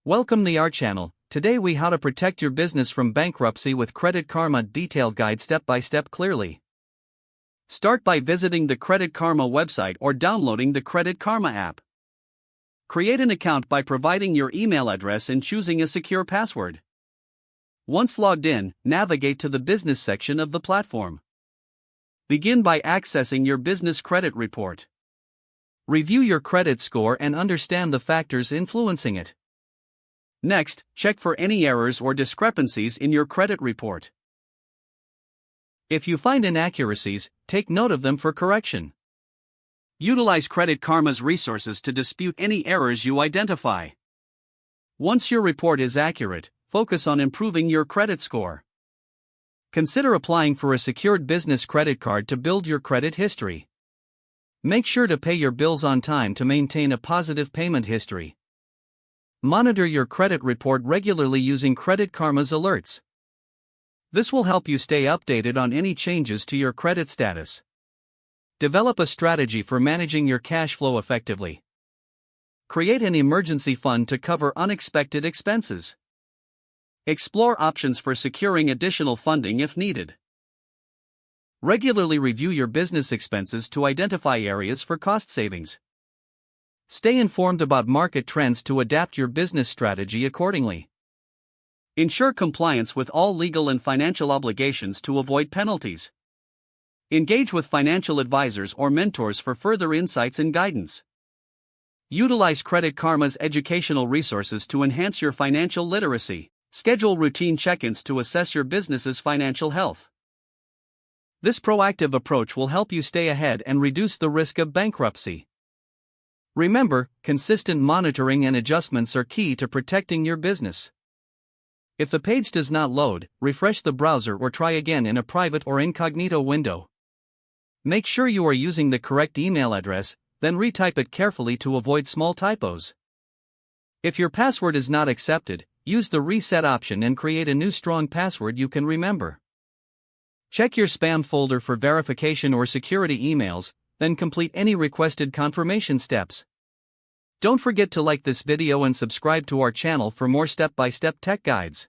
Welcome to our channel. Today we how to protect your business from bankruptcy with Credit Karma detailed guide step by step clearly. Start by visiting the Credit Karma website or downloading the Credit Karma app. Create an account by providing your email address and choosing a secure password. Once logged in, navigate to the business section of the platform. Begin by accessing your business credit report. Review your credit score and understand the factors influencing it. Next, check for any errors or discrepancies in your credit report. If you find inaccuracies, take note of them for correction. Utilize Credit Karma's resources to dispute any errors you identify. Once your report is accurate, focus on improving your credit score. Consider applying for a secured business credit card to build your credit history. Make sure to pay your bills on time to maintain a positive payment history. Monitor your credit report regularly using Credit Karma's alerts. This will help you stay updated on any changes to your credit status. Develop a strategy for managing your cash flow effectively. Create an emergency fund to cover unexpected expenses. Explore options for securing additional funding if needed. Regularly review your business expenses to identify areas for cost savings. Stay informed about market trends to adapt your business strategy accordingly. Ensure compliance with all legal and financial obligations to avoid penalties. Engage with financial advisors or mentors for further insights and guidance. Utilize Credit Karma's educational resources to enhance your financial literacy. Schedule routine check-ins to assess your business's financial health. This proactive approach will help you stay ahead and reduce the risk of bankruptcy. Remember, consistent monitoring and adjustments are key to protecting your business. If the page does not load, refresh the browser or try again in a private or incognito window. Make sure you are using the correct email address, then retype it carefully to avoid small typos. If your password is not accepted, use the reset option and create a new strong password you can remember. Check your spam folder for verification or security emails, then complete any requested confirmation steps. Don't forget to like this video and subscribe to our channel for more step-by-step tech guides.